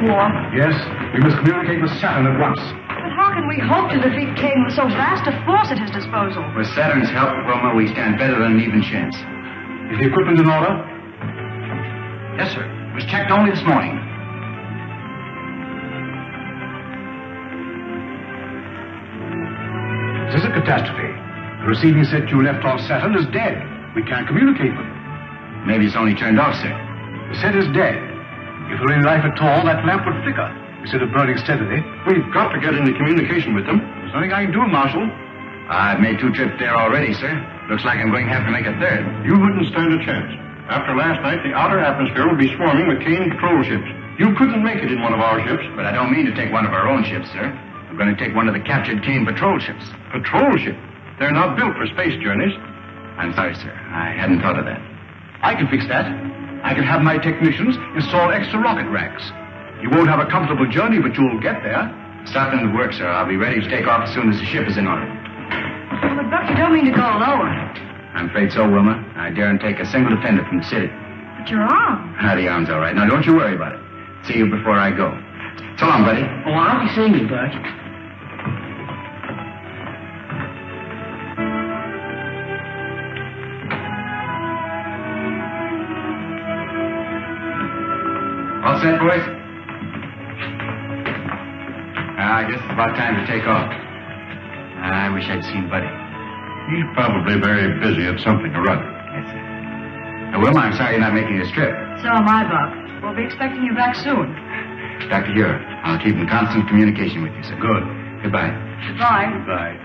war. Yes, we must communicate with Saturn at once. But how can we hope to defeat Kane with so vast a force at his disposal? With Saturn's help, Wilma, we stand better than an even chance. Is the equipment in order? Yes, sir. It was checked only this morning. This is a catastrophe. The receiving set you left off Saturn is dead. We can't communicate with it. Maybe it's only turned off, sir. The set is dead. If there were any life at all, that lamp would flicker instead of burning steadily. We've got to get into communication with them. There's nothing I can do, Marshal. I've made 2 trips there already, sir. Looks like I'm going to have to make a 3rd. You wouldn't stand a chance. After last night, the outer atmosphere would be swarming with Kane patrol ships. You couldn't make it in one of our ships. But I don't mean to take one of our own ships, sir. I'm going to take one of the captured Kane patrol ships. Patrol ship? They're not built for space journeys. I'm sorry, sir. I hadn't thought of that. I can fix that. I can have my technicians install extra rocket racks. You won't have a comfortable journey, but you'll get there. Start them to work, sir. I'll be ready to take off as soon as the ship is in order. Well, but Buck, you don't mean to go alone. I'm afraid so, Wilma. I daren't take a single dependent from the city. But your arm. The arm's all right. Now, don't you worry about it. See you before I go. So long, buddy. Oh, I'll be seeing you, Buck. All set, boys? I guess it's about time to take off. I wish I'd seen Buddy. He's probably very busy at something or other. That's it. Wilma, I'm sorry you're not making this trip. So am I, Buck. We'll be expecting you back soon. Dr. Huer, I'll keep in constant communication with you, sir. Good. Goodbye. Goodbye. Goodbye.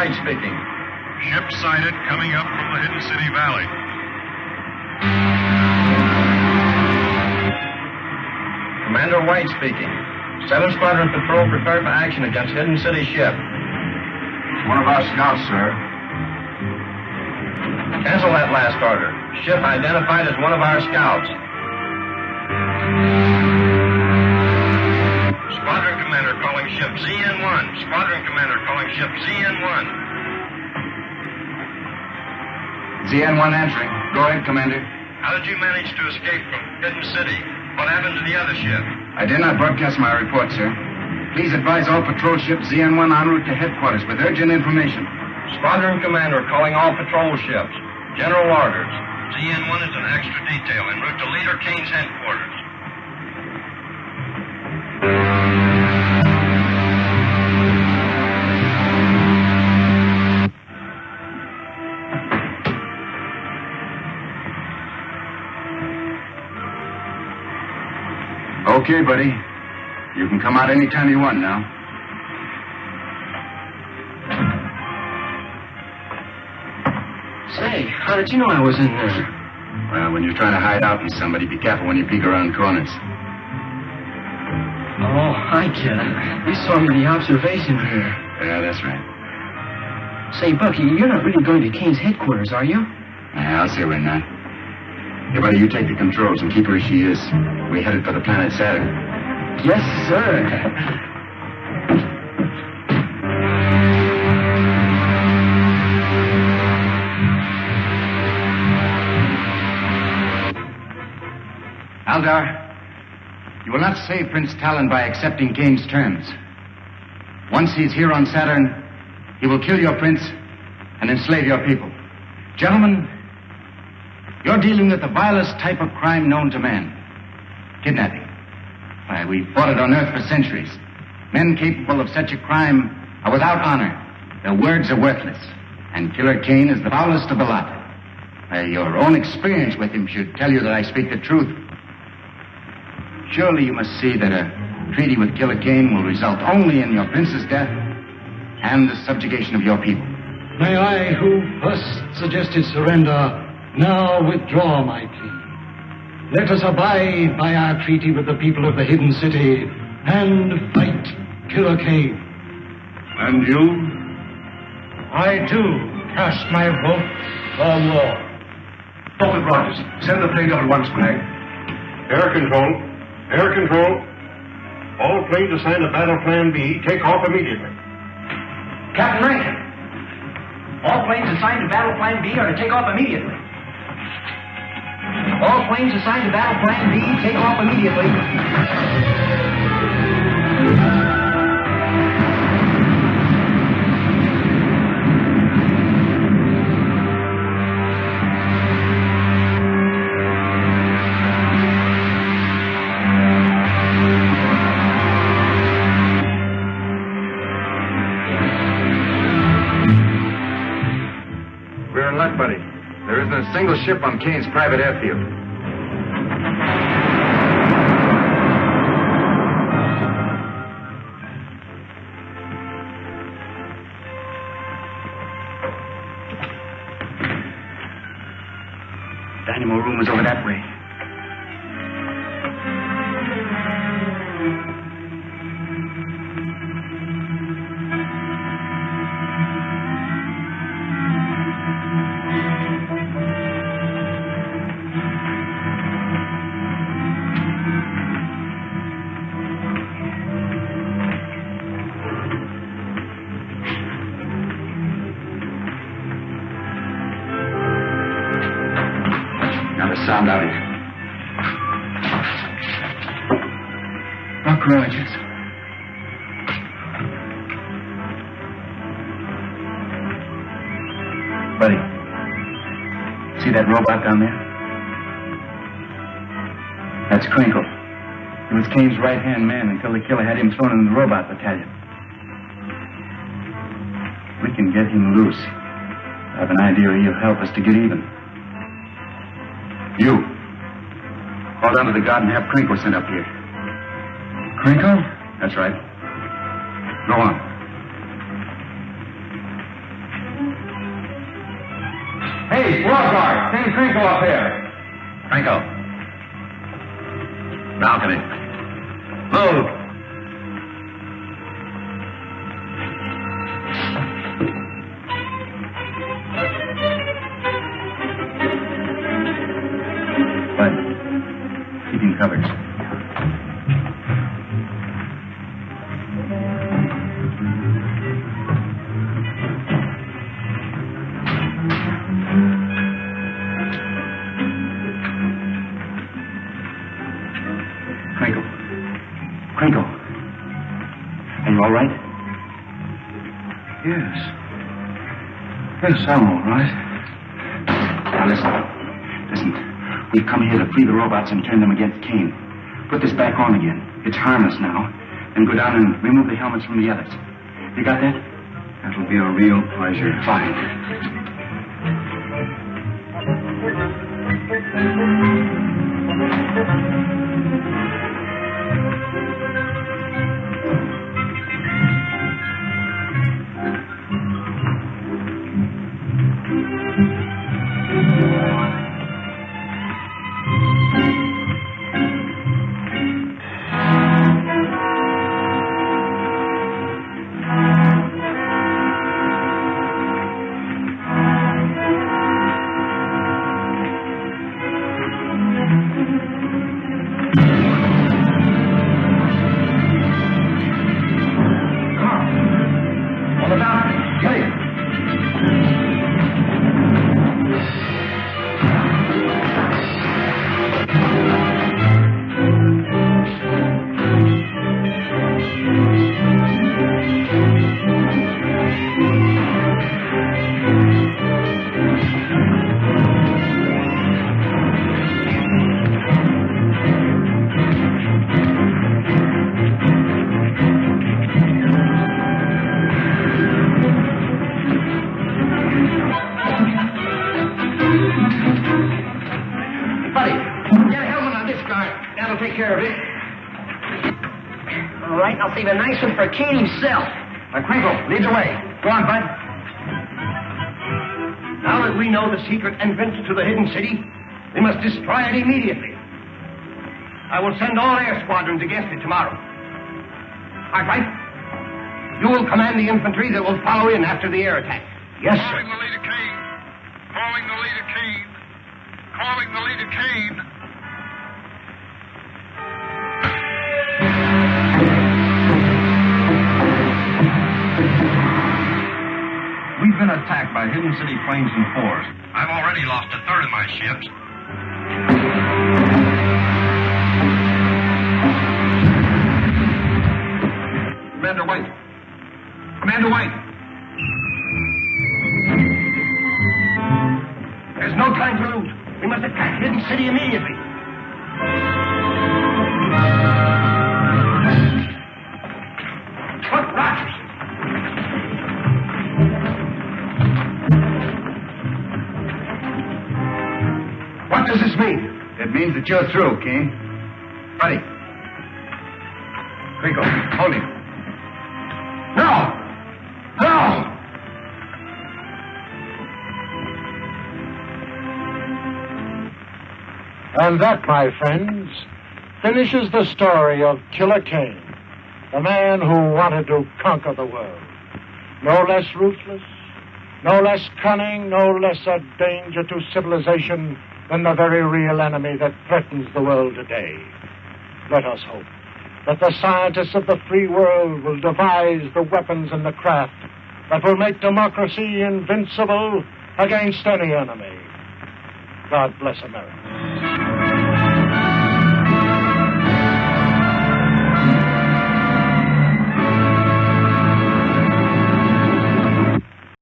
Speaking. Ship sighted coming up from the Hidden City Valley. Commander White speaking. 7th Squadron Patrol prepared for action against Hidden City ship. One of our scouts, sir. Cancel that last order. Ship identified as one of our scouts. Squadron Commander calling ship ZN-1. Squadron Commander calling ship ZN-1. ZN-1 answering. Go ahead, Commander. How did you manage to escape from Hidden City? What happened to the other ship? I did not broadcast my report, sir. Please advise all patrol ships ZN-1 en route to headquarters with urgent information. Squadron Commander calling all patrol ships. General orders. ZN-1 is an extra detail en route to Leader Kane's headquarters. Okay, buddy. You can come out anytime you want now. Say, how did you know I was in there? Well, when you're trying to hide out from somebody, be careful when you peek around corners. Oh, I get it. You saw me in the observation here. Yeah, that's right. Say, Bucky, you're not really going to Kane's headquarters, are you? Yeah, I'll say we're not. Hey, buddy, you take the controls and keep her as she is. We headed for the planet Saturn. Yes, sir. Aldar, you will not save Prince Talon by accepting Kane's terms. Once he's here on Saturn, he will kill your prince and enslave your people. Gentlemen, you're dealing with the vilest type of crime known to man. Kidnapping. Why, we've fought it on Earth for centuries. Men capable of such a crime are without honor. Their words are worthless. And Killer Kane is the foulest of the lot. Your own experience with him should tell you that I speak the truth. Surely you must see that a treaty with Killer Kane will result only in your prince's death and the subjugation of your people. May I, who first suggested surrender, now withdraw my plea. Let us abide by our treaty with the people of the Hidden City and fight Killer Kane. And you? I, too, cast my vote for war. Corporal Rogers, send the plane up at once, Flag. Air control. Air control. All planes assigned to Battle Plan B, take off immediately. Captain Rankin, all planes assigned to Battle Plan B are to take off immediately. All planes assigned to Battle Plan B, take off immediately. We're in luck, buddy. There isn't a single ship on Kane's private airfield. Dynamo room is over that way. Sound out here. Rock Rogers. Buddy, see that robot down there? That's Crinkle. He was Kane's right-hand man until the killer had him thrown in the robot battalion. We can get him loose. I have an idea he'll help us to get even. You. Call down to the guard and have Crinkle sent up here. Crinkle? That's right. Go on. Hey, squad guard, send Crinkle up here. Crinkle. Balcony. Move. Keep him covered. Crinkle. Crinkle. Are you all right? Yes. Yes, I'm all right. Now listen. Listen. We've come here to free the robots and turn them against Kane. Put this back on again. It's harmless now. Then go down and remove the helmets from the others. You got that? That'll be a real pleasure. Fine. That'll take care of it. All right, I'll save a nice one for Kane himself. Crinkle, lead the way. Go on, Bud. Now that we know the secret entrance to the hidden city, we must destroy it immediately. I will send all air squadrons against it tomorrow. Cartwright, you will command the infantry that will follow in after the air attack. Yes, sir. Calling the leader Kane. Calling the leader Kane. Calling the leader Kane. We've been attacked by hidden city planes and fours. I've already lost a third of my ships. Commander White. Commander White. There's no time to lose. We must attack Hidden City immediately. Look, Rogers. What does this mean? It means that you're through, Kane. Buddy. Crinkle, hold him. No! No! And that, my friends, finishes the story of Killer Kane, the man who wanted to conquer the world. No less ruthless, no less cunning, no less a danger to civilization than the very real enemy that threatens the world today. Let us hope that the scientists of the free world will devise the weapons and the craft that will make democracy invincible against any enemy. God bless America.